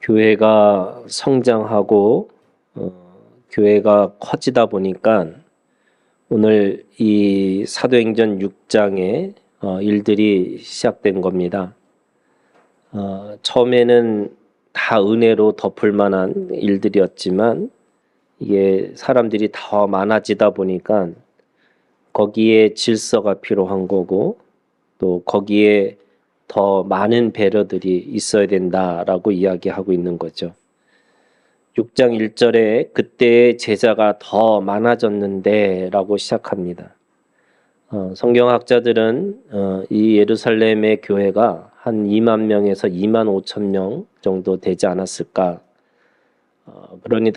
교회가 성장하고 교회가 커지다 보니까 오늘 이 사도행전 6장에 일들이 시작된 겁니다. 처음에는 다 은혜로 덮을 만한 일들이었지만 이게 사람들이 더 많아지다 보니까 거기에 질서가 필요한 거고 또 거기에 더 많은 배려들이 있어야 된다라고 이야기하고 있는 거죠. 6장 1절에 그때의 제자가 더 많아졌는데 라고 시작합니다. 성경학자들은 이 예루살렘의 교회가 한 2만 명에서 2만 5천 명 정도 되지 않았을까.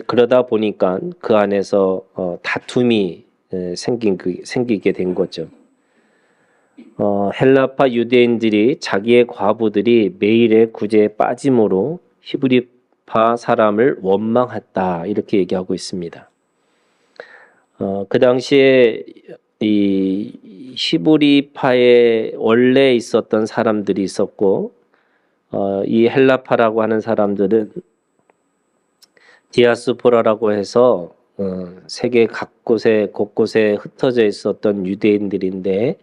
그러다 보니까 그 안에서 다툼이 생기게 된 거죠. 헬라파 유대인들이 자기의 과부들이 매일의 구제에 빠짐으로 히브리파 사람을 원망했다 이렇게 얘기하고 있습니다. 그 당시에 이 히브리파에 원래 있었던 사람들이 있었고 이 헬라파라고 하는 사람들은 디아스포라라고 해서 세계 곳곳에 흩어져 있었던 유대인들인데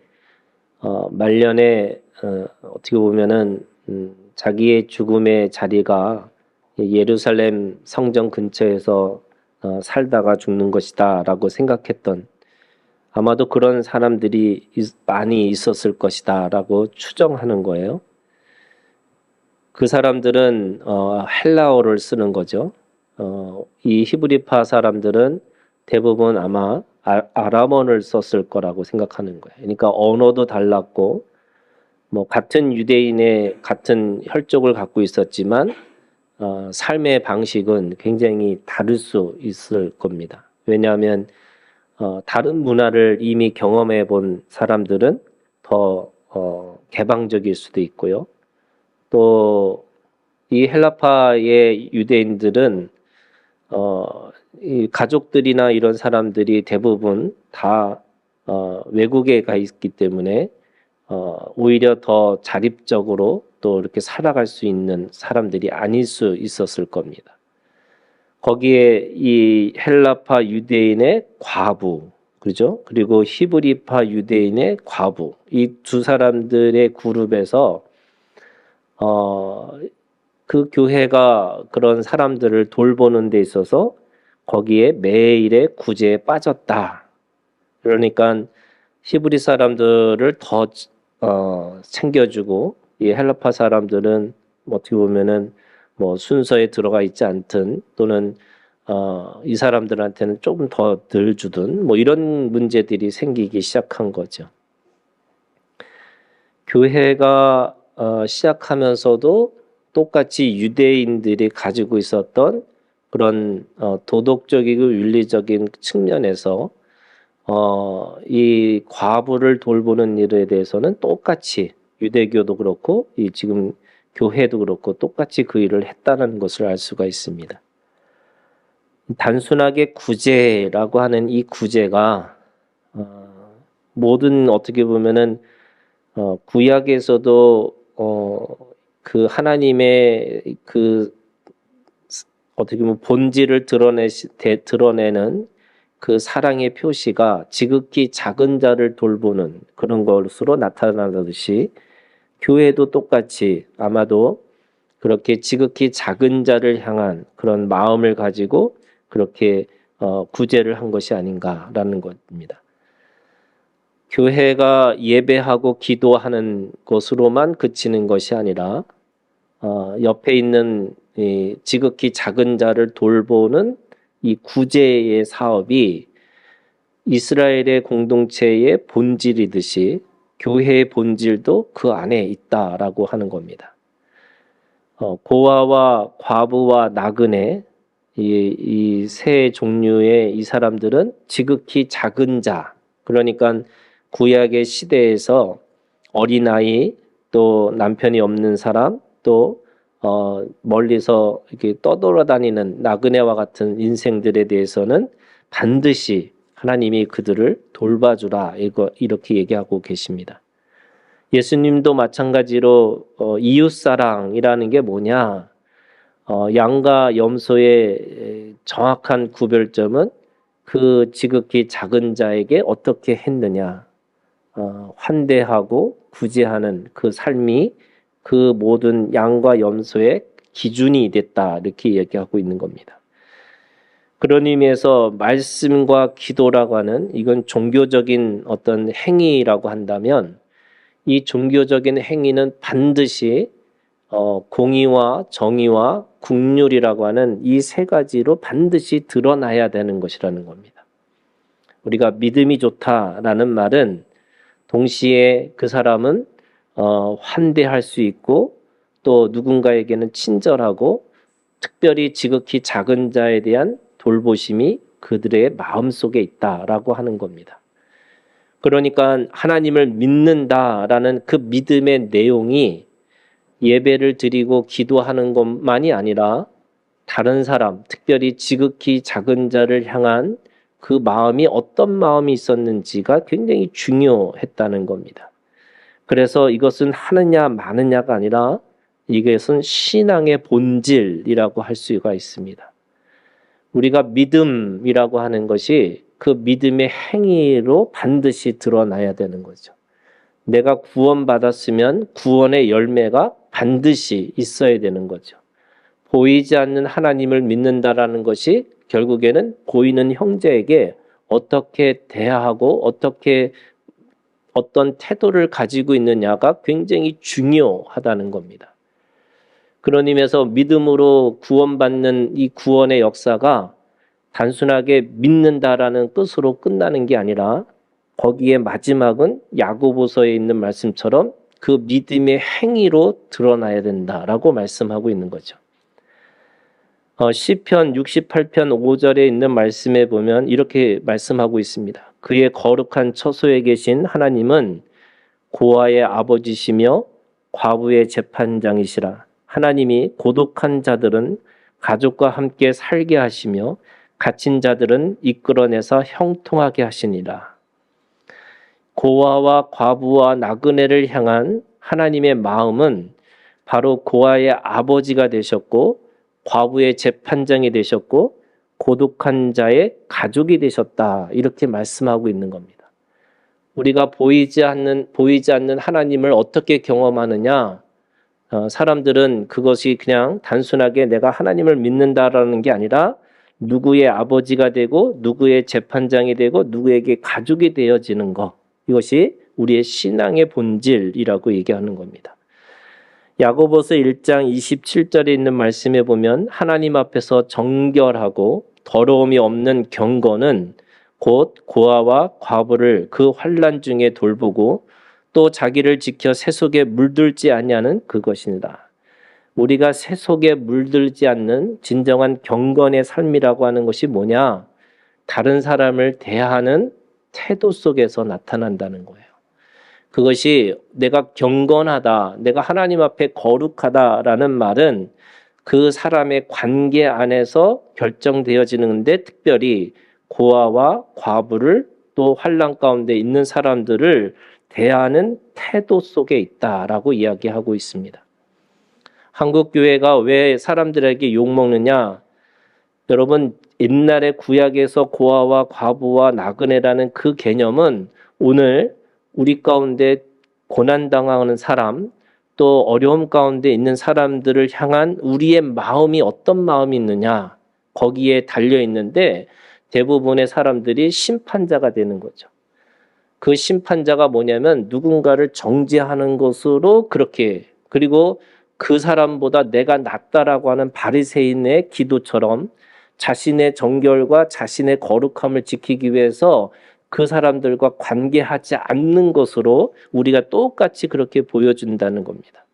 말년에 어떻게 보면은 자기의 죽음의 자리가 예루살렘 성전 근처에서 살다가 죽는 것이다라고 생각했던 아마도 그런 사람들이 많이 있었을 것이다라고 추정하는 거예요. 그 사람들은 헬라어를 쓰는 거죠. 이 히브리파 사람들은 대부분 아마 아람어를 썼을 거라고 생각하는 거예요. 그러니까 언어도 달랐고 뭐 같은 유대인의 같은 혈족을 갖고 있었지만 삶의 방식은 굉장히 다를 수 있을 겁니다. 왜냐하면 다른 문화를 이미 경험해 본 사람들은 더 개방적일 수도 있고요. 또 이 헬라파의 유대인들은 이 가족들이나 이런 사람들이 대부분 다 외국에 가 있기 때문에 오히려 더 자립적으로 또 이렇게 살아갈 수 있는 사람들이 아닐 수 있었을 겁니다. 거기에 이 헬라파 유대인의 과부, 그죠? 그리고 히브리파 유대인의 과부, 이 두 사람들의 그룹에서 그 교회가 그런 사람들을 돌보는 데 있어서 거기에 매일의 구제에 빠졌다. 그러니까 히브리 사람들을 더 챙겨주고 이 헬라파 사람들은 어떻게 보면은 뭐 순서에 들어가 있지 않든 또는 이 사람들한테는 조금 더 덜 주든 뭐 이런 문제들이 생기기 시작한 거죠. 교회가 시작하면서도 똑같이 유대인들이 가지고 있었던 그런 도덕적이고 윤리적인 측면에서 이 과부를 돌보는 일에 대해서는 똑같이 유대교도 그렇고 이 지금 교회도 그렇고 똑같이 그 일을 했다는 것을 알 수가 있습니다. 단순하게 구제라고 하는 이 구제가 모든 어떻게 보면은 구약에서도 그 하나님의 그 어떻게 보면 본질을 드러내는 그 사랑의 표시가 지극히 작은 자를 돌보는 그런 것으로 나타나듯이 교회도 똑같이 아마도 그렇게 지극히 작은 자를 향한 그런 마음을 가지고 그렇게 구제를 한 것이 아닌가라는 겁니다. 교회가 예배하고 기도하는 것으로만 그치는 것이 아니라 옆에 있는 이 지극히 작은 자를 돌보는 이 구제의 사업이 이스라엘의 공동체의 본질이듯이 교회의 본질도 그 안에 있다라고 하는 겁니다. 고아와 과부와 나그네 이 세 종류의 이 사람들은 지극히 작은 자, 그러니까 구약의 시대에서 어린아이 또 남편이 없는 사람 또 멀리서 이렇게 떠돌아다니는 나그네와 같은 인생들에 대해서는 반드시 하나님이 그들을 돌봐주라 이렇게 얘기하고 계십니다. 예수님도 마찬가지로 이웃사랑이라는 게 뭐냐? 양과 염소의 정확한 구별점은 그 지극히 작은 자에게 어떻게 했느냐, 환대하고 구제하는 그 삶이 그 모든 양과 염소의 기준이 됐다, 이렇게 얘기하고 있는 겁니다. 그런 의미에서 말씀과 기도라고 하는 이건 종교적인 어떤 행위라고 한다면 이 종교적인 행위는 반드시 공의와 정의와 국률이라고 하는 이 세 가지로 반드시 드러나야 되는 것이라는 겁니다. 우리가 믿음이 좋다라는 말은 동시에 그 사람은 환대할 수 있고 또 누군가에게는 친절하고 특별히 지극히 작은 자에 대한 돌보심이 그들의 마음속에 있다라고 하는 겁니다. 그러니까 하나님을 믿는다라는 그 믿음의 내용이 예배를 드리고 기도하는 것만이 아니라 다른 사람, 특별히 지극히 작은 자를 향한 그 마음이 어떤 마음이 있었는지가 굉장히 중요했다는 겁니다. 그래서 이것은 하느냐 마느냐가 아니라 이것은 신앙의 본질이라고 할 수가 있습니다. 우리가 믿음이라고 하는 것이 그 믿음의 행위로 반드시 드러나야 되는 거죠. 내가 구원받았으면 구원의 열매가 반드시 있어야 되는 거죠. 보이지 않는 하나님을 믿는다라는 것이 결국에는 보이는 형제에게 어떻게 대하고 어떤 태도를 가지고 있느냐가 굉장히 중요하다는 겁니다. 그런 의미에서 믿음으로 구원받는 이 구원의 역사가 단순하게 믿는다라는 뜻으로 끝나는 게 아니라 거기에 마지막은 야고보서에 있는 말씀처럼 그 믿음의 행위로 드러나야 된다라고 말씀하고 있는 거죠. 시편 68편 5절에 있는 말씀에 보면 이렇게 말씀하고 있습니다. 그의 거룩한 처소에 계신 하나님은 고아의 아버지시며 과부의 재판장이시라. 하나님이 고독한 자들은 가족과 함께 살게 하시며 갇힌 자들은 이끌어내서 형통하게 하시니라. 고아와 과부와 나그네를 향한 하나님의 마음은 바로 고아의 아버지가 되셨고 과부의 재판장이 되셨고 고독한 자의 가족이 되셨다, 이렇게 말씀하고 있는 겁니다. 우리가 보이지 않는 하나님을 어떻게 경험하느냐? 사람들은 그것이 그냥 단순하게 내가 하나님을 믿는다라는 게 아니라 누구의 아버지가 되고 누구의 재판장이 되고 누구에게 가족이 되어지는 것, 이것이 우리의 신앙의 본질이라고 얘기하는 겁니다. 야고보서 1장 27절에 있는 말씀에 보면 하나님 앞에서 정결하고 더러움이 없는 경건은 곧 고아와 과부를 그 환난 중에 돌보고 또 자기를 지켜 세속에 물들지 아니하는 그것이니라. 우리가 세속에 물들지 않는 진정한 경건의 삶이라고 하는 것이 뭐냐? 다른 사람을 대하는 태도 속에서 나타난다는 거예요. 그것이 내가 경건하다, 내가 하나님 앞에 거룩하다라는 말은 그 사람의 관계 안에서 결정되어지는데 특별히 고아와 과부를 또 환난 가운데 있는 사람들을 대하는 태도 속에 있다라고 이야기하고 있습니다. 한국 교회가 왜 사람들에게 욕먹느냐? 여러분, 옛날에 구약에서 고아와 과부와 나그네라는 그 개념은 오늘 우리 가운데 고난당하는 사람, 또 어려움 가운데 있는 사람들을 향한 우리의 마음이 어떤 마음이 있느냐, 거기에 달려 있는데 대부분의 사람들이 심판자가 되는 거죠. 그 심판자가 뭐냐면 누군가를 정죄하는 것으로 그렇게, 그리고 그 사람보다 내가 낫다라고 하는 바리새인의 기도처럼 자신의 정결과 자신의 거룩함을 지키기 위해서 그 사람들과 관계하지 않는 것으로 우리가 똑같이 그렇게 보여준다는 겁니다.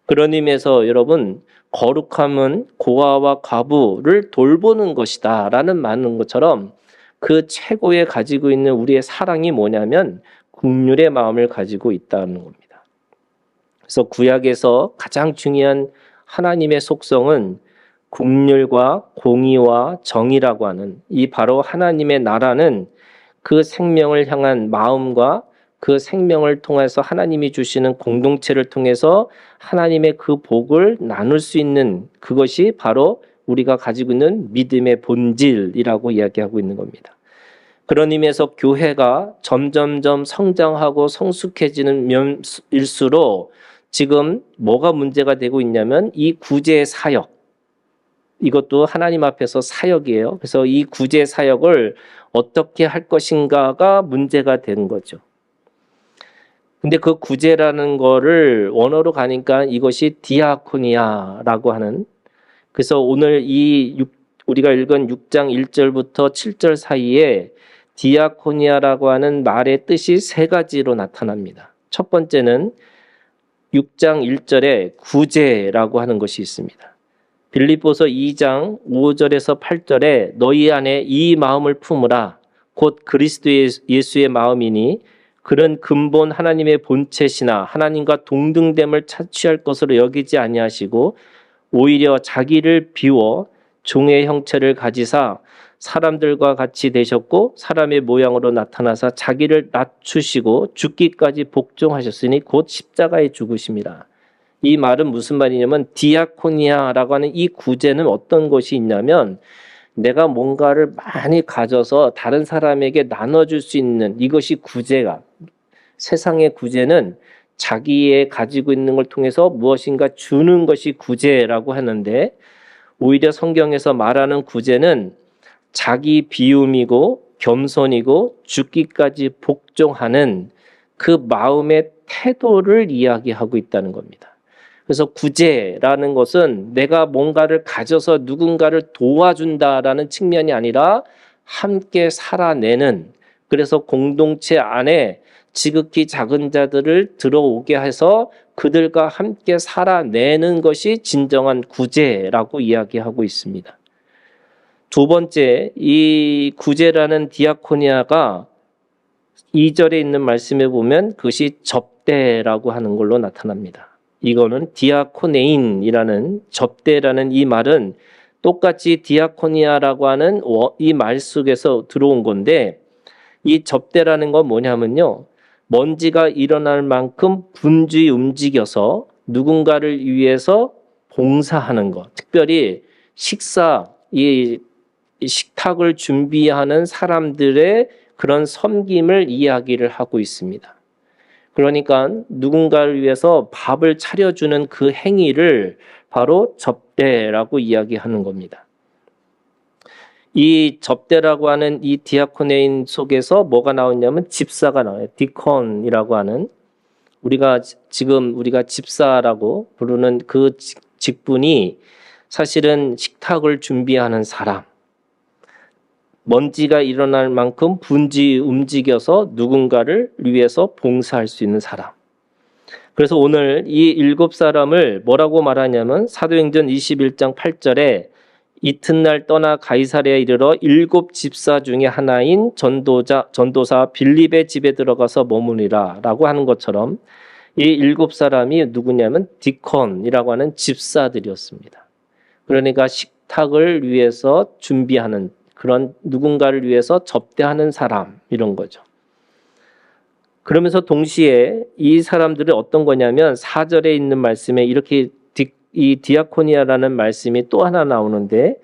그런 의미에서 여러분, 거룩함은 고아와 과부를 돌보는 것이다 라는 말인 것처럼 그 최고에 가지고 있는 우리의 사랑이 뭐냐면 긍휼의 마음을 가지고 있다는 겁니다. 그래서 구약에서 가장 중요한 하나님의 속성은 긍휼과 공의와 정의라고 하는 이 바로 하나님의 나라는 그 생명을 향한 마음과 그 생명을 통해서 하나님이 주시는 공동체를 통해서 하나님의 그 복을 나눌 수 있는 그것이 바로 우리가 가지고 있는 믿음의 본질이라고 이야기하고 있는 겁니다. 그런 의미에서 교회가 점점점 성장하고 성숙해지는 면일수록 지금 뭐가 문제가 되고 있냐면 이 구제 사역, 이것도 하나님 앞에서 사역이에요. 그래서 이 구제 사역을 어떻게 할 것인가가 문제가 되는 거죠. 근데 그 구제라는 거를 원어로 가니까 이것이 디아코니아라고 하는, 그래서 오늘 우리가 읽은 6장 1절부터 7절 사이에 디아코니아라고 하는 말의 뜻이 세 가지로 나타납니다. 첫 번째는 6장 1절에 구제라고 하는 것이 있습니다. 빌립보서 2장 5절에서 8절에 너희 안에 이 마음을 품으라 곧 그리스도 예수의 마음이니 그런 근본 하나님의 본체시나 하나님과 동등됨을 차취할 것으로 여기지 아니하시고 오히려 자기를 비워 종의 형체를 가지사 사람들과 같이 되셨고 사람의 모양으로 나타나사 자기를 낮추시고 죽기까지 복종하셨으니 곧 십자가에 죽으심이라. 이 말은 무슨 말이냐면 디아코니아라고 하는 이 구제는 어떤 것이 있냐면 내가 뭔가를 많이 가져서 다른 사람에게 나눠줄 수 있는 이것이 구제가, 세상의 구제는 자기의 가지고 있는 걸 통해서 무엇인가 주는 것이 구제라고 하는데 오히려 성경에서 말하는 구제는 자기 비움이고 겸손이고 죽기까지 복종하는 그 마음의 태도를 이야기하고 있다는 겁니다. 그래서 구제라는 것은 내가 뭔가를 가져서 누군가를 도와준다라는 측면이 아니라 함께 살아내는, 그래서 공동체 안에 지극히 작은 자들을 들어오게 해서 그들과 함께 살아내는 것이 진정한 구제라고 이야기하고 있습니다. 두 번째, 이 구제라는 디아코니아가 2절에 있는 말씀에 보면 그것이 접대라고 하는 걸로 나타납니다. 이거는 디아코네인이라는 접대라는 이 말은 똑같이 디아코니아라고 하는 이 말 속에서 들어온 건데 이 접대라는 건 뭐냐면요. 먼지가 일어날 만큼 분주히 움직여서 누군가를 위해서 봉사하는 것. 특별히 이 식탁을 준비하는 사람들의 그런 섬김을 이야기를 하고 있습니다. 그러니까 누군가를 위해서 밥을 차려주는 그 행위를 바로 접대라고 이야기하는 겁니다. 이 접대라고 하는 이 디아코네인 속에서 뭐가 나오냐면 집사가 나와요. 디콘이라고 하는, 우리가 집사라고 부르는 그 직분이 사실은 식탁을 준비하는 사람, 먼지가 일어날 만큼 분주히 움직여서 누군가를 위해서 봉사할 수 있는 사람. 그래서 오늘 이 7사람을 뭐라고 말하냐면 사도행전 21장 8절에 이튿날 떠나 가이사랴에 이르러 7 집사 중에 하나인 전도사 빌립의 집에 들어가서 머무니라 라고 하는 것처럼 이 7사람이 누구냐면 디콘이라고 하는 집사들이었습니다. 그러니까 식탁을 위해서 준비하는, 그런 누군가를 위해서 접대하는 사람, 이런 거죠. 그러면서 동시에 이 사람들은 어떤 거냐면 4절에 있는 말씀에 이렇게 이 디아코니아라는 말씀이 또 하나 나오는데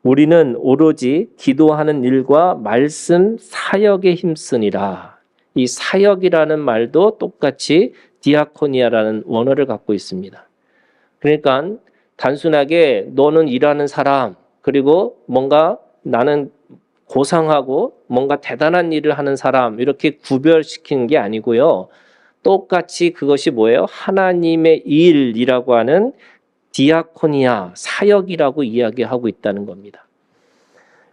우리는 오로지 기도하는 일과 말씀 사역에 힘쓰니라. 이 사역이라는 말도 똑같이 디아코니아라는 원어를 갖고 있습니다. 그러니까 단순하게 너는 일하는 사람, 그리고 뭔가 나는 고상하고 뭔가 대단한 일을 하는 사람, 이렇게 구별시키는 게 아니고요. 똑같이 그것이 뭐예요? 하나님의 일이라고 하는 디아코니아, 사역이라고 이야기하고 있다는 겁니다.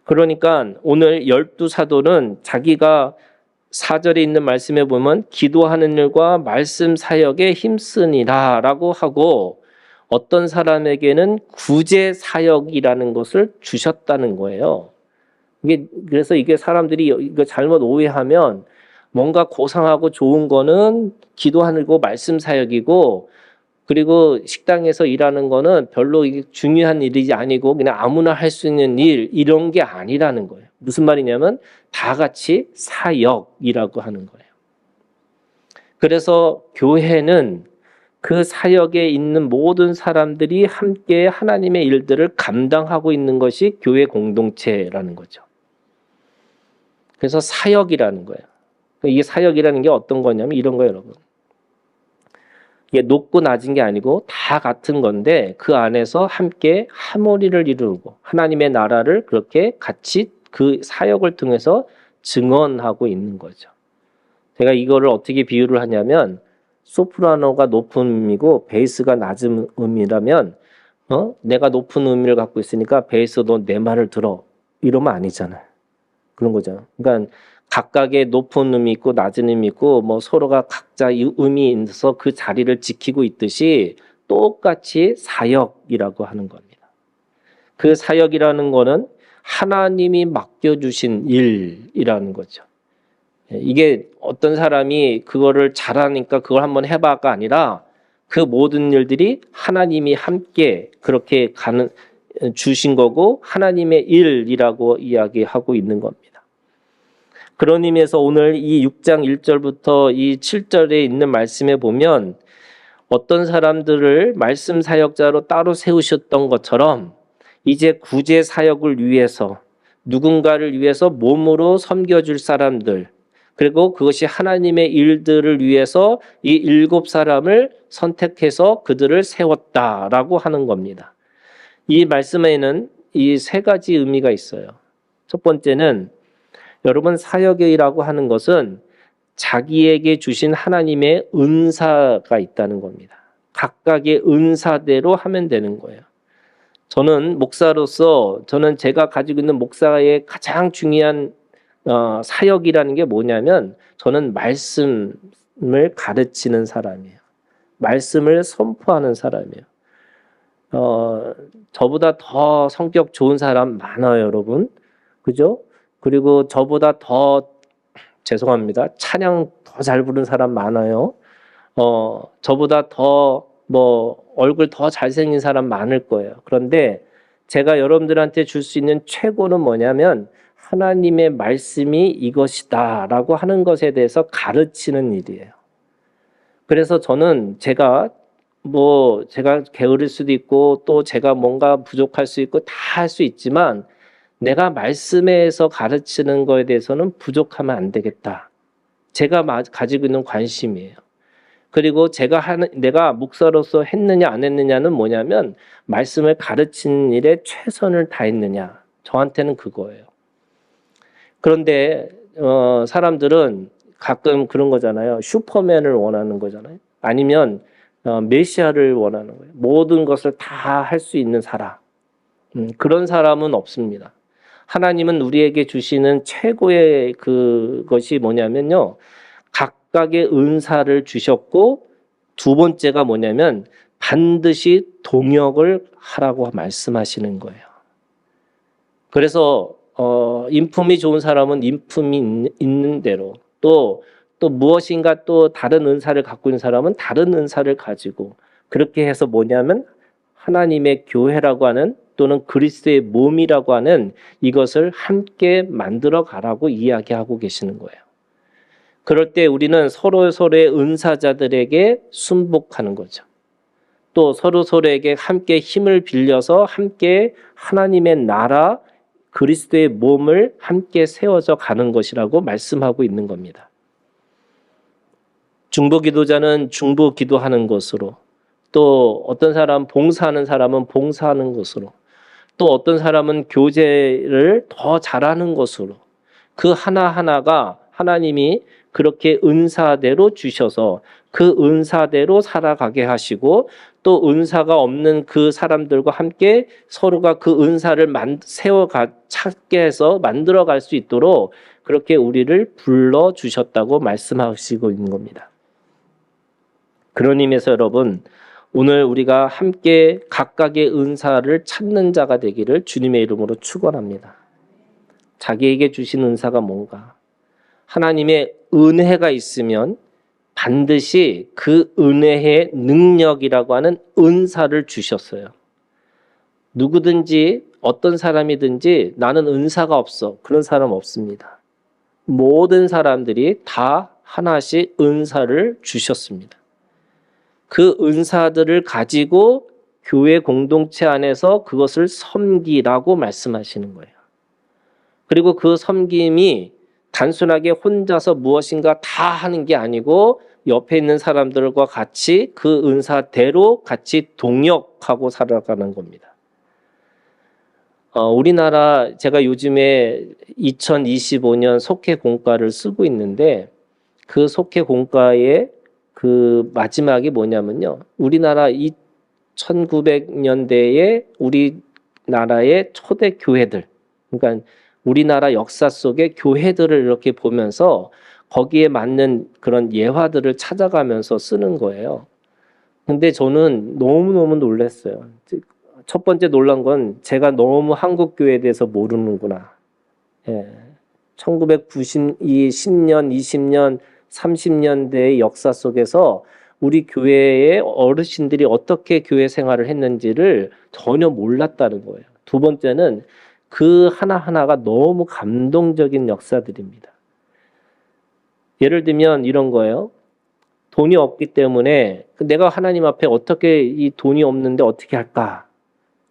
그러니까 오늘 12사도는 자기가 4절에 있는 말씀에 보면 기도하는 일과 말씀 사역에 힘쓰니라 라고 하고 어떤 사람에게는 구제 사역이라는 것을 주셨다는 거예요. 그래서 이게 사람들이 이거 잘못 오해하면 뭔가 고상하고 좋은 거는 기도하는 거 말씀 사역이고 그리고 식당에서 일하는 거는 별로 이게 중요한 일이 아니고 그냥 아무나 할 수 있는 일, 이런 게 아니라는 거예요. 무슨 말이냐면 다 같이 사역이라고 하는 거예요. 그래서 교회는 그 사역에 있는 모든 사람들이 함께 하나님의 일들을 감당하고 있는 것이 교회 공동체라는 거죠. 그래서 사역이라는 거예요. 이게 사역이라는 게 어떤 거냐면 이런 거예요, 여러분. 이게 높고 낮은 게 아니고 다 같은 건데 그 안에서 함께 하모니를 이루고 하나님의 나라를 그렇게 같이 그 사역을 통해서 증언하고 있는 거죠. 제가 이거를 어떻게 비유를 하냐면 소프라노가 높은 음이고 베이스가 낮은 음이라면 내가 높은 음을 갖고 있으니까 베이스 너 내 말을 들어 이러면 아니잖아요. 그런 거죠. 그러니까 각각의 높은 음이 있고 낮은 음이 있고 뭐 서로가 각자 음이 있어서 그 자리를 지키고 있듯이 똑같이 사역이라고 하는 겁니다. 그 사역이라는 거는 하나님이 맡겨주신 일이라는 거죠. 이게 어떤 사람이 그거를 잘하니까 그걸 한번 해봐가 아니라 그 모든 일들이 하나님이 함께 그렇게 주신 거고 하나님의 일이라고 이야기하고 있는 겁니다. 그런 의미에서 오늘 이 6장 1절부터 이 7절에 있는 말씀에 보면 어떤 사람들을 말씀 사역자로 따로 세우셨던 것처럼 이제 구제 사역을 위해서 누군가를 위해서 몸으로 섬겨줄 사람들 그리고 그것이 하나님의 일들을 위해서 이 7사람을 선택해서 그들을 세웠다라고 하는 겁니다. 이 말씀에는 이 3가지 의미가 있어요. 첫 번째는 여러분 사역이라고 하는 것은 자기에게 주신 하나님의 은사가 있다는 겁니다. 각각의 은사대로 하면 되는 거예요. 저는 목사로서 제가 가지고 있는 목사의 가장 중요한 사역이라는 게 뭐냐면 저는 말씀을 가르치는 사람이에요. 말씀을 선포하는 사람이에요. 저보다 더 성격 좋은 사람 많아요, 여러분. 그죠? 그리고 저보다 더 죄송합니다. 찬양 더 잘 부르는 사람 많아요. 저보다 더 얼굴 더 잘생긴 사람 많을 거예요. 그런데 제가 여러분들한테 줄 수 있는 최고는 뭐냐면 하나님의 말씀이 이것이다라고 하는 것에 대해서 가르치는 일이에요. 그래서 저는 제가 게으를 수도 있고 또 제가 뭔가 부족할 수 있고 다 할 수 있지만 내가 말씀에서 가르치는 거에 대해서는 부족하면 안 되겠다. 제가 가지고 있는 관심이에요. 그리고 내가 목사로서 했느냐 안 했느냐는 뭐냐면 말씀을 가르치는 일에 최선을 다했느냐. 저한테는 그거예요. 그런데 사람들은 가끔 그런 거잖아요. 슈퍼맨을 원하는 거잖아요. 아니면 메시아를 원하는 거예요. 모든 것을 다 할 수 있는 사람. 그런 사람은 없습니다. 하나님은 우리에게 주시는 최고의 그것이 뭐냐면요. 각각의 은사를 주셨고 두 번째가 뭐냐면 반드시 동역을 하라고 말씀하시는 거예요. 그래서 인품이 좋은 사람은 인품이 있는 대로 또 무엇인가 또 다른 은사를 갖고 있는 사람은 다른 은사를 가지고 그렇게 해서 뭐냐면 하나님의 교회라고 하는 또는 그리스도의 몸이라고 하는 이것을 함께 만들어 가라고 이야기하고 계시는 거예요. 그럴 때 우리는 서로의 은사자들에게 순복하는 거죠. 또 서로에게 함께 힘을 빌려서 함께 하나님의 나라 그리스도의 몸을 함께 세워져 가는 것이라고 말씀하고 있는 겁니다. 중보기도자는 중보기도하는 것으로 또 어떤 사람 봉사하는 사람은 봉사하는 것으로 또 어떤 사람은 교제를 더 잘하는 것으로 그 하나하나가 하나님이 그렇게 은사대로 주셔서 그 은사대로 살아가게 하시고 또 은사가 없는 그 사람들과 함께 서로가 그 은사를 찾게 해서 만들어갈 수 있도록 그렇게 우리를 불러주셨다고 말씀하시고 있는 겁니다. 그런 의미에서 여러분 오늘 우리가 함께 각각의 은사를 찾는 자가 되기를 주님의 이름으로 축원합니다. 자기에게 주신 은사가 뭔가? 하나님의 은혜가 있으면 반드시 그 은혜의 능력이라고 하는 은사를 주셨어요. 누구든지 어떤 사람이든지 나는 은사가 없어. 그런 사람 없습니다. 모든 사람들이 다 하나씩 은사를 주셨습니다. 그 은사들을 가지고 교회 공동체 안에서 그것을 섬기라고 말씀하시는 거예요. 그리고 그 섬김이 단순하게 혼자서 무엇인가 다 하는 게 아니고 옆에 있는 사람들과 같이 그 은사대로 같이 동역하고 살아가는 겁니다. 우리나라 제가 요즘에 2025년 속회 공과를 쓰고 있는데 그 속회 공과의 그 마지막이 뭐냐면요. 우리나라 1900년대에 우리나라의 초대 교회들, 그러니까 우리나라 역사 속의 교회들을 이렇게 보면서 거기에 맞는 그런 예화들을 찾아가면서 쓰는 거예요. 근데 저는 너무너무 놀랐어요. 첫 번째 놀란 건 제가 너무 한국 교회에 대해서 모르는구나. 예. 1990이 10년, 20년, 30년대의 역사 속에서 우리 교회의 어르신들이 어떻게 교회 생활을 했는지를 전혀 몰랐다는 거예요. 두 번째는 그 하나하나가 너무 감동적인 역사들입니다. 예를 들면 이런 거예요. 돈이 없기 때문에 내가 하나님 앞에 어떻게 이 돈이 없는데 어떻게 할까?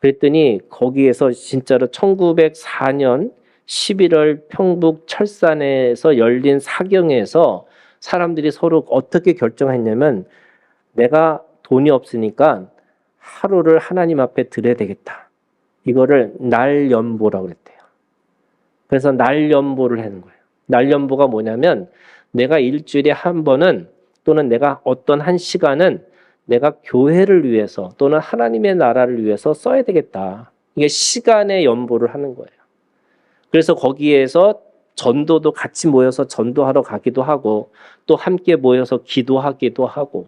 그랬더니 거기에서 진짜로 1904년 11월 평북 철산에서 열린 사경에서 사람들이 서로 어떻게 결정했냐면 내가 돈이 없으니까 하루를 하나님 앞에 드려야 되겠다. 이거를 날연보라고 그랬대요. 그래서 날연보를 하는 거예요. 날연보가 뭐냐면 내가 일주일에 한 번은 또는 내가 어떤 한 시간은 내가 교회를 위해서 또는 하나님의 나라를 위해서 써야 되겠다. 이게 시간의 연보를 하는 거예요. 그래서 거기에서 전도도 같이 모여서 전도하러 가기도 하고 또 함께 모여서 기도하기도 하고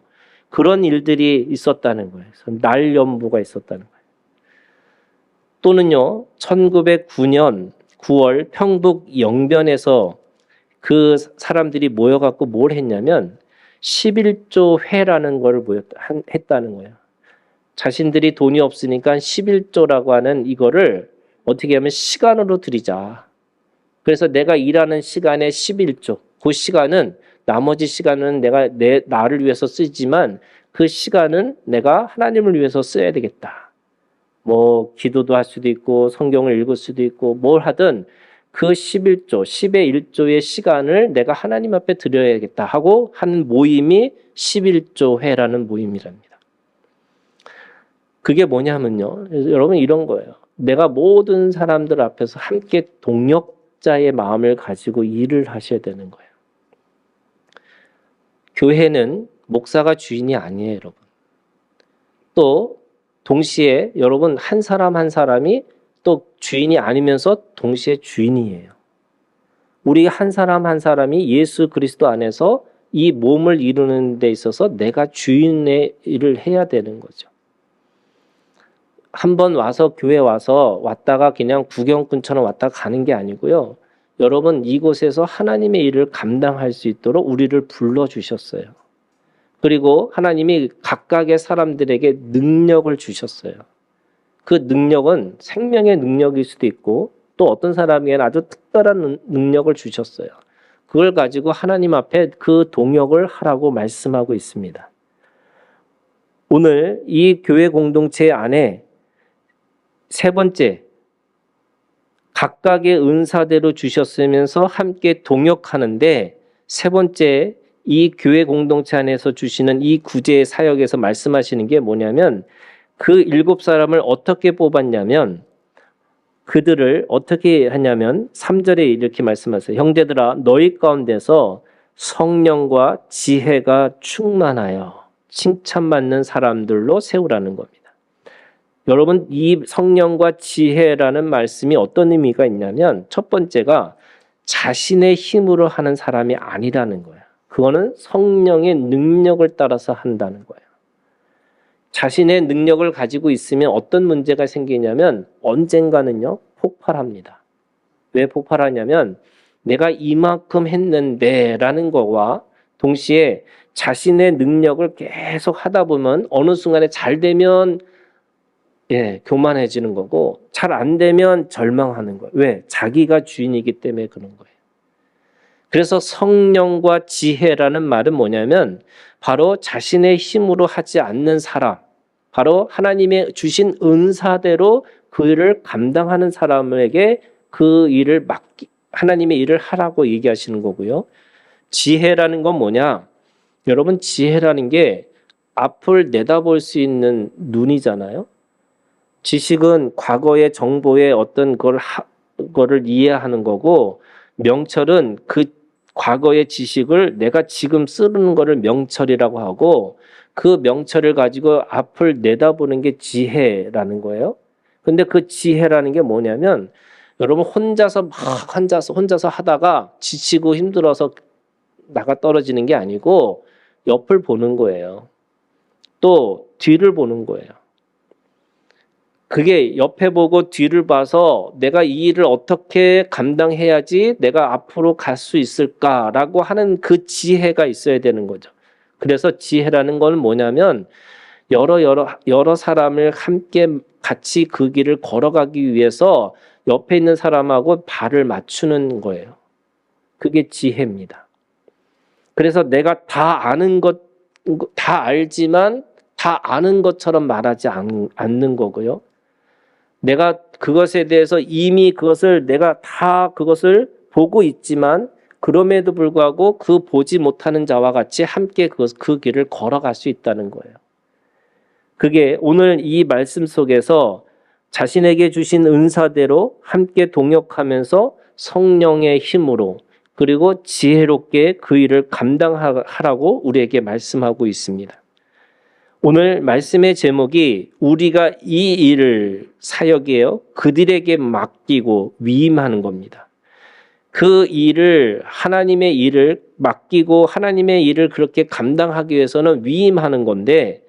그런 일들이 있었다는 거예요. 날 연보가 있었다는 거예요. 또는요, 1909년 9월 평북 영변에서 그 사람들이 모여갖고 뭘 했냐면 11조 회라는 걸 했다는 거예요. 자신들이 돈이 없으니까 11조라고 하는 이거를 어떻게 하면 시간으로 드리자. 그래서 내가 일하는 시간에 11조. 그 시간은 나머지 시간은 내가 나를 위해서 쓰지만 그 시간은 내가 하나님을 위해서 써야 되겠다. 뭐 기도도 할 수도 있고 성경을 읽을 수도 있고 뭘 하든 그 11조, 10의 1조의 시간을 내가 하나님 앞에 드려야겠다 하고 하는 모임이 11조 회라는 모임이랍니다. 그게 뭐냐면요. 여러분 이런 거예요. 내가 모든 사람들 앞에서 함께 동역자의 마음을 가지고 일을 하셔야 되는 거예요. 교회는 목사가 주인이 아니에요, 여러분. 또 동시에 여러분 한 사람 한 사람이 또 주인이 아니면서 동시에 주인이에요. 우리 한 사람 한 사람이 예수 그리스도 안에서 이 몸을 이루는 데 있어서 내가 주인의 일을 해야 되는 거죠. 한번 와서 교회 와서 왔다가 그냥 구경꾼처럼 왔다 가는 게 아니고요. 여러분 이곳에서 하나님의 일을 감당할 수 있도록 우리를 불러주셨어요. 그리고 하나님이 각각의 사람들에게 능력을 주셨어요. 그 능력은 생명의 능력일 수도 있고 또 어떤 사람에게는 아주 특별한 능력을 주셨어요. 그걸 가지고 하나님 앞에 그 동역을 하라고 말씀하고 있습니다. 오늘 이 교회 공동체 안에 세 번째, 각각의 은사대로 주셨으면서 함께 동역하는데 세 번째, 이 교회 공동체 안에서 주시는 이 구제의 사역에서 말씀하시는 게 뭐냐면 그 7사람을 어떻게 뽑았냐면 그들을 어떻게 하냐면 3절에 이렇게 말씀하세요. 형제들아 너희 가운데서 성령과 지혜가 충만하여 칭찬받는 사람들로 세우라는 겁니다. 여러분 이 성령과 지혜라는 말씀이 어떤 의미가 있냐면 첫 번째가 자신의 힘으로 하는 사람이 아니라는 거예요. 그거는 성령의 능력을 따라서 한다는 거예요. 자신의 능력을 가지고 있으면 어떤 문제가 생기냐면 언젠가는요 폭발합니다. 왜 폭발하냐면 내가 이만큼 했는데 라는 거와 동시에 자신의 능력을 계속 하다 보면 어느 순간에 잘 되면 교만해지는 거고 잘 안 되면 절망하는 거예요. 왜? 자기가 주인이기 때문에 그런 거예요. 그래서 성령과 지혜라는 말은 뭐냐면 바로 자신의 힘으로 하지 않는 사람, 바로 하나님의 주신 은사대로 그 일을 감당하는 사람에게 그 일을 하나님의 일을 하라고 얘기하시는 거고요. 지혜라는 건 뭐냐? 여러분, 지혜라는 게 앞을 내다볼 수 있는 눈이잖아요. 지식은 과거의 정보의 어떤 거를 이해하는 거고, 명철은 그 과거의 지식을 내가 지금 쓰는 거를 명철이라고 하고, 그 명철을 가지고 앞을 내다보는 게 지혜라는 거예요. 근데 그 지혜라는 게 뭐냐면, 여러분 혼자서 하다가 지치고 힘들어서 나가 떨어지는 게 아니고 옆을 보는 거예요. 또 뒤를 보는 거예요. 그게 옆에 보고 뒤를 봐서 내가 이 일을 어떻게 감당해야지 내가 앞으로 갈 수 있을까라고 하는 그 지혜가 있어야 되는 거죠. 그래서 지혜라는 건 뭐냐면 여러 사람을 함께 같이 그 길을 걸어가기 위해서 옆에 있는 사람하고 발을 맞추는 거예요. 그게 지혜입니다. 그래서 내가 다 알지만 다 아는 것처럼 말하지 않는 거고요. 내가 그것에 대해서 이미 내가 다 그것을 보고 있지만 그럼에도 불구하고 그 보지 못하는 자와 같이 함께 그 길을 걸어갈 수 있다는 거예요. 그게 오늘 이 말씀 속에서 자신에게 주신 은사대로 함께 동역하면서 성령의 힘으로 그리고 지혜롭게 그 일을 감당하라고 우리에게 말씀하고 있습니다. 오늘 말씀의 제목이 우리가 이 일을 사역이에요. 그들에게 맡기고 위임하는 겁니다. 그 일을 하나님의 일을 맡기고 하나님의 일을 그렇게 감당하기 위해서는 위임하는 건데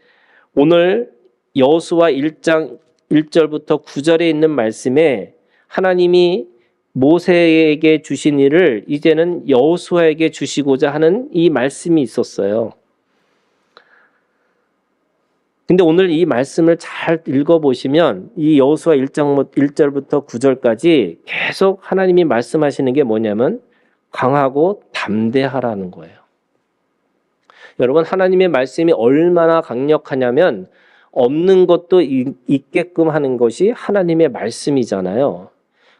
오늘 여호수아 1장 1절부터 9절에 있는 말씀에 하나님이 모세에게 주신 일을 이제는 여호수아에게 주시고자 하는 이 말씀이 있었어요. 근데 오늘 이 말씀을 잘 읽어보시면 이 여호수아 1절부터 9절까지 계속 하나님이 말씀하시는 게 뭐냐면 강하고 담대하라는 거예요. 여러분 하나님의 말씀이 얼마나 강력하냐면 없는 것도 있게끔 하는 것이 하나님의 말씀이잖아요.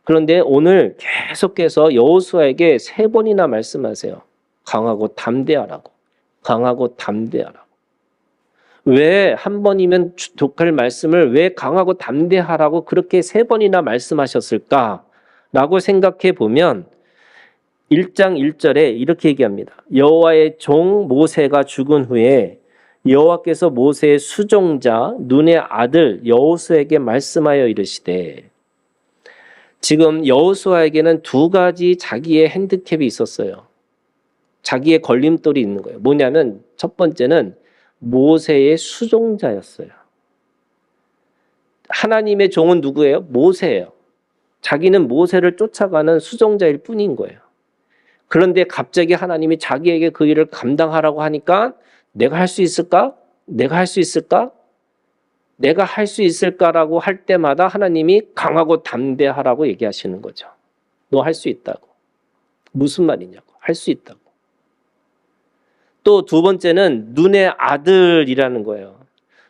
그런데 오늘 계속해서 여호수아에게 3번이나 말씀하세요. 강하고 담대하라고. 강하고 담대하라고. 왜 한 번이면 독할 말씀을 왜 강하고 담대하라고 그렇게 3번이나 말씀하셨을까라고 생각해 보면 1장 1절에 이렇게 얘기합니다. 여호와의 종 모세가 죽은 후에 여호와께서 모세의 수종자 눈의 아들 여호수아에게 말씀하여 이르시되 지금 여호수아에게는 2가지 자기의 핸디캡이 있었어요. 자기의 걸림돌이 있는 거예요. 뭐냐면 첫 번째는 모세의 수종자였어요. 하나님의 종은 누구예요? 모세예요. 자기는 모세를 쫓아가는 수종자일 뿐인 거예요. 그런데 갑자기 하나님이 자기에게 그 일을 감당하라고 하니까 내가 할 수 있을까? 내가 할 수 있을까? 내가 할 수 있을까라고 할 때마다 하나님이 강하고 담대하라고 얘기하시는 거죠. 너 할 수 있다고. 무슨 말이냐고. 할 수 있다고. 또 2번째는 눈의 아들이라는 거예요.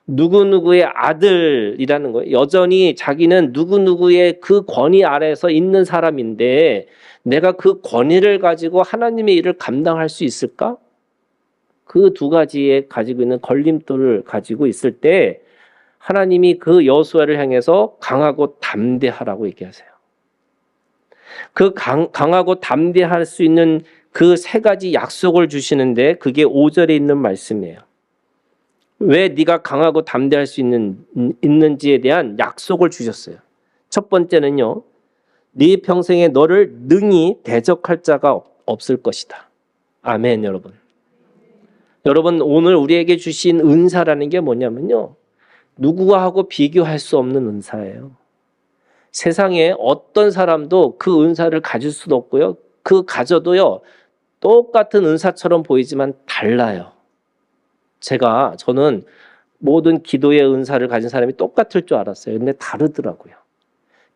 누구누구의 아들이라는 거예요. 여전히 자기는 누구누구의 그 권위 아래에서 있는 사람인데 내가 그 권위를 가지고 하나님의 일을 감당할 수 있을까? 그 2가지에 가지고 있는 걸림돌을 가지고 있을 때 하나님이 그 여호수아를 향해서 강하고 담대하라고 얘기하세요. 그 강하고 담대할 수 있는 그 3가지 약속을 주시는데 그게 5절에 있는 말씀이에요. 왜 네가 강하고 담대할 수 있는지에 대한 약속을 주셨어요. 첫 번째는요. 네 평생에 너를 능히 대적할 자가 없을 것이다. 아멘 여러분. 여러분 오늘 우리에게 주신 은사라는 게 뭐냐면요. 누구하고 비교할 수 없는 은사예요. 세상에 어떤 사람도 그 은사를 가질 수도 없고요. 그 가져도요. 똑같은 은사처럼 보이지만 달라요. 저는 모든 기도의 은사를 가진 사람이 똑같을 줄 알았어요. 근데 다르더라고요.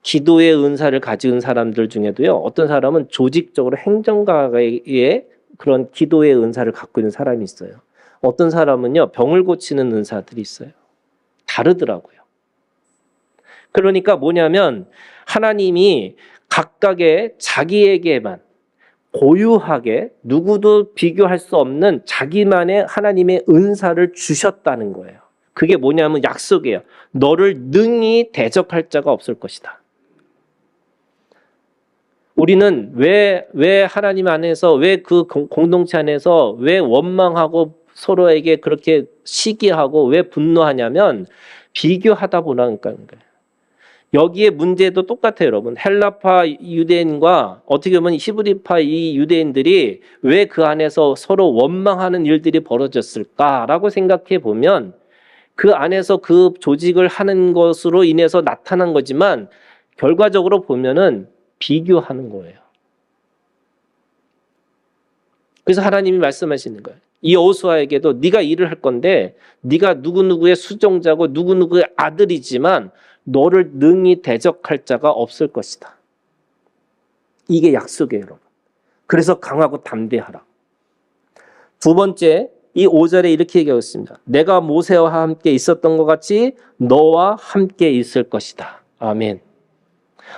기도의 은사를 가진 사람들 중에도요, 어떤 사람은 조직적으로 행정가의 그런 기도의 은사를 갖고 있는 사람이 있어요. 어떤 사람은요, 병을 고치는 은사들이 있어요. 다르더라고요. 그러니까 뭐냐면 하나님이 각각의 자기에게만 고유하게 누구도 비교할 수 없는 자기만의 하나님의 은사를 주셨다는 거예요. 그게 뭐냐면 약속이에요. 너를 능히 대적할 자가 없을 것이다. 우리는 왜 하나님 안에서, 왜 그 공동체 안에서 왜 원망하고 서로에게 그렇게 시기하고 왜 분노하냐면 비교하다 보니까 거예요. 여기에 문제도 똑같아요, 여러분. 헬라파 유대인과 어떻게 보면 히브리파 이 유대인들이 왜 그 안에서 서로 원망하는 일들이 벌어졌을까라고 생각해 보면 그 안에서 그 조직을 하는 것으로 인해서 나타난 거지만 결과적으로 보면은 비교하는 거예요. 그래서 하나님이 말씀하시는 거예요. 이 여호수아에게도 네가 일을 할 건데 네가 누구누구의 수종자고 누구누구의 아들이지만 너를 능히 대적할 자가 없을 것이다. 이게 약속이에요, 여러분. 그래서 강하고 담대하라. 두 번째, 이 5절에 이렇게 얘기하고 있습니다. 내가 모세와 함께 있었던 것 같이 너와 함께 있을 것이다. 아멘.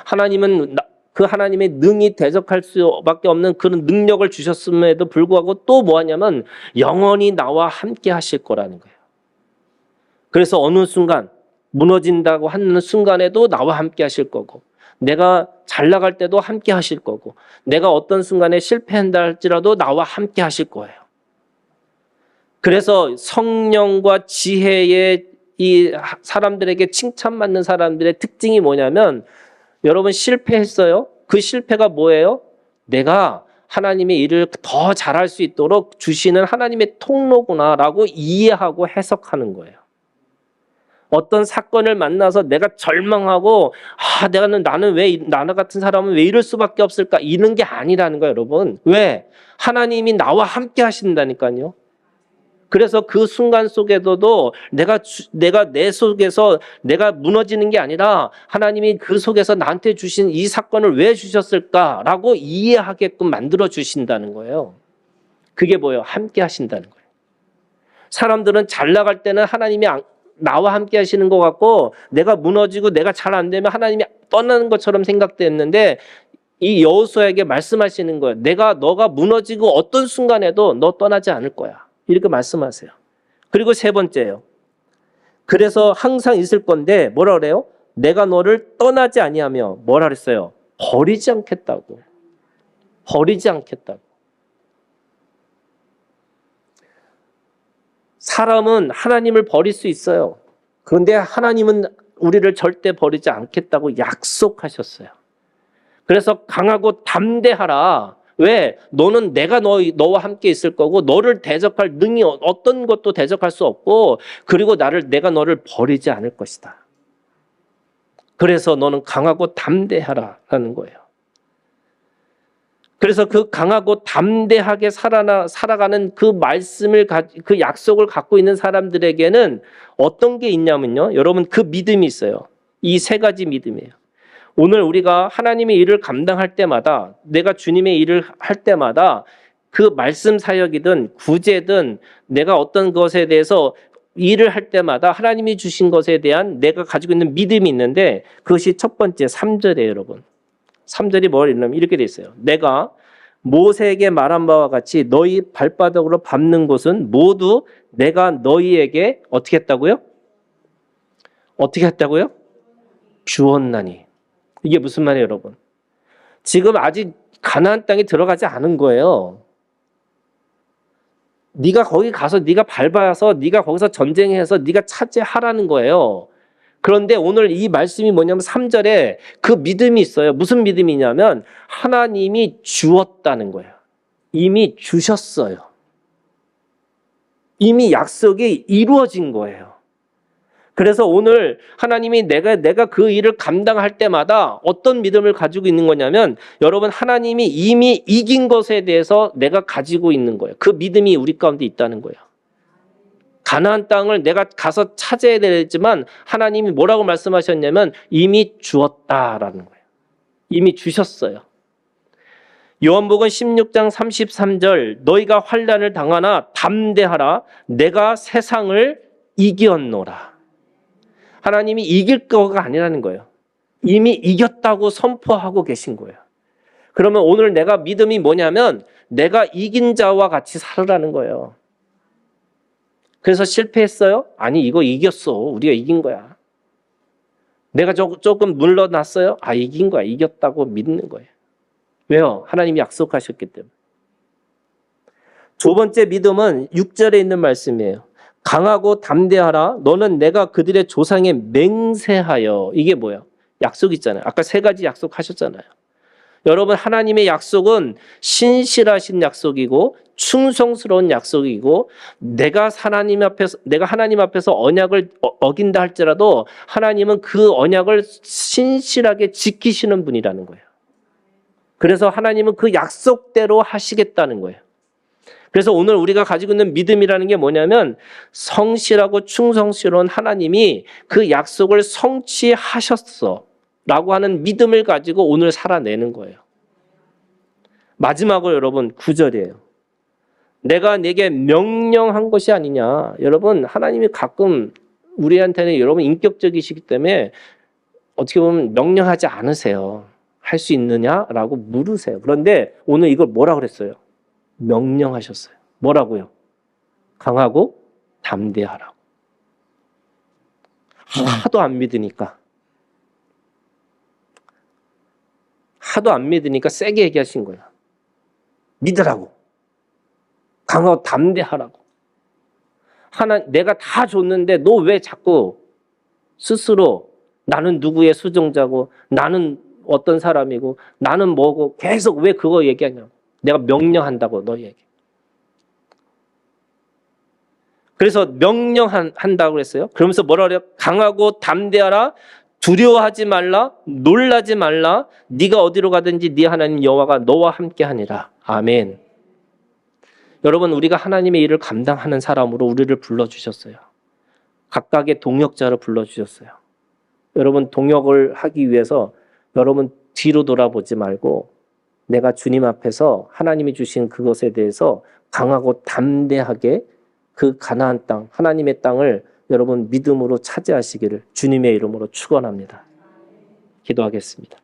하나님은 그 하나님의 능히 대적할 수밖에 없는 그런 능력을 주셨음에도 불구하고 또 뭐하냐면 영원히 나와 함께 하실 거라는 거예요. 그래서 어느 순간 무너진다고 하는 순간에도 나와 함께 하실 거고, 내가 잘 나갈 때도 함께 하실 거고, 내가 어떤 순간에 실패한다 할지라도 나와 함께 하실 거예요. 그래서 성령과 지혜의 이 사람들에게 칭찬받는 사람들의 특징이 뭐냐면, 여러분 실패했어요? 그 실패가 뭐예요? 내가 하나님의 일을 더 잘할 수 있도록 주시는 하나님의 통로구나라고 이해하고 해석하는 거예요. 어떤 사건을 만나서 내가 절망하고 나는 왜 나나 같은 사람은 왜 이럴 수밖에 없을까 이런 게 아니라는 거예요, 여러분. 왜? 하나님이 나와 함께 하신다니까요. 그래서 그 순간 속에서도 내가 내 속에서 내가 무너지는 게 아니라 하나님이 그 속에서 나한테 주신 이 사건을 왜 주셨을까라고 이해하게끔 만들어 주신다는 거예요. 그게 뭐예요? 함께 하신다는 거예요. 사람들은 잘 나갈 때는 하나님이 나와 함께 하시는 것 같고 내가 무너지고 내가 잘 안 되면 하나님이 떠나는 것처럼 생각됐는데 이 여호수아에게 말씀하시는 거예요. 너가 무너지고 어떤 순간에도 너 떠나지 않을 거야. 이렇게 말씀하세요. 그리고 세 번째예요. 그래서 항상 있을 건데 뭐라 그래요? 내가 너를 떠나지 아니하며 뭐라 그랬어요? 버리지 않겠다고. 버리지 않겠다고. 사람은 하나님을 버릴 수 있어요. 그런데 하나님은 우리를 절대 버리지 않겠다고 약속하셨어요. 그래서 강하고 담대하라. 왜? 너는 내가 너와 함께 있을 거고 너를 대적할 능이 어떤 것도 대적할 수 없고 그리고 내가 너를 버리지 않을 것이다. 그래서 너는 강하고 담대하라라는 거예요. 그래서 그 강하고 담대하게 살아가는 그 말씀을 그 약속을 갖고 있는 사람들에게는 어떤 게 있냐면요. 여러분 그 믿음이 있어요. 이 세 가지 믿음이에요. 오늘 우리가 하나님의 일을 감당할 때마다 내가 주님의 일을 할 때마다 그 말씀 사역이든 구제든 내가 어떤 것에 대해서 일을 할 때마다 하나님이 주신 것에 대한 내가 가지고 있는 믿음이 있는데 그것이 첫 번째 3절이에요, 여러분. 3절이 뭐냐면 이렇게 돼 있어요. 내가 모세에게 말한 바와 같이 너희 발바닥으로 밟는 곳은 모두 내가 너희에게 어떻게 했다고요? 어떻게 했다고요? 주었나니. 이게 무슨 말이에요, 여러분? 지금 아직 가나안 땅에 들어가지 않은 거예요. 네가 거기 가서 네가 밟아서 네가 거기서 전쟁해서 네가 차지하라는 거예요. 그런데 오늘 이 말씀이 뭐냐면 3절에 그 믿음이 있어요. 무슨 믿음이냐면 하나님이 주었다는 거예요. 이미 주셨어요. 이미 약속이 이루어진 거예요. 그래서 오늘 하나님이 내가 그 일을 감당할 때마다 어떤 믿음을 가지고 있는 거냐면 여러분 하나님이 이미 이긴 것에 대해서 내가 가지고 있는 거예요. 그 믿음이 우리 가운데 있다는 거예요. 가나안 땅을 내가 가서 찾아야 되지만 하나님이 뭐라고 말씀하셨냐면 이미 주었다라는 거예요. 이미 주셨어요. 요한복음 16장 33절 너희가 환난을 당하나 담대하라 내가 세상을 이겼노라. 하나님이 이길 거가 아니라는 거예요. 이미 이겼다고 선포하고 계신 거예요. 그러면 오늘 내가 믿음이 뭐냐면 내가 이긴 자와 같이 살으라는 거예요. 그래서 실패했어요? 아니 이거 이겼어. 우리가 이긴 거야. 내가 조금 물러났어요? 아 이긴 거야. 이겼다고 믿는 거예요. 왜요? 하나님이 약속하셨기 때문에. 두 번째 믿음은 6절에 있는 말씀이에요. 강하고 담대하라. 너는 내가 그들의 조상에 맹세하여. 이게 뭐야? 약속 있잖아요. 아까 세 가지 약속하셨잖아요. 여러분 하나님의 약속은 신실하신 약속이고 충성스러운 약속이고 내가 하나님 앞에서 언약을 어긴다 할지라도 하나님은 그 언약을 신실하게 지키시는 분이라는 거예요. 그래서 하나님은 그 약속대로 하시겠다는 거예요. 그래서 오늘 우리가 가지고 있는 믿음이라는 게 뭐냐면 성실하고 충성스러운 하나님이 그 약속을 성취하셨어 라고 하는 믿음을 가지고 오늘 살아내는 거예요. 마지막으로 여러분 9절이에요. 내가 내게 명령한 것이 아니냐. 여러분 하나님이 가끔 우리한테는 여러분 인격적이시기 때문에 어떻게 보면 명령하지 않으세요. 할 수 있느냐라고 물으세요. 그런데 오늘 이걸 뭐라 그랬어요? 명령하셨어요. 뭐라고요? 강하고 담대하라고. 하도 안 믿으니까 세게 얘기하신 거야. 믿으라고. 강하고 담대하라고. 내가 다 줬는데 너 왜 자꾸 스스로 나는 누구의 수종자고 나는 어떤 사람이고 나는 뭐고 계속 왜 그거 얘기하냐고. 내가 명령한다고 너에게. 그래서 명령한다고 그랬어요. 그러면서 뭐라 그래요? 강하고 담대하라. 두려워하지 말라. 놀라지 말라. 네가 어디로 가든지 네 하나님 여호와가 너와 함께하니라. 아멘. 여러분 우리가 하나님의 일을 감당하는 사람으로 우리를 불러주셨어요. 각각의 동역자를 불러주셨어요. 여러분 동역을 하기 위해서 여러분 뒤로 돌아보지 말고 내가 주님 앞에서 하나님이 주신 그것에 대해서 강하고 담대하게 그 가나안 땅, 하나님의 땅을 여러분 믿음으로 차지하시기를 주님의 이름으로 축원합니다. 기도하겠습니다.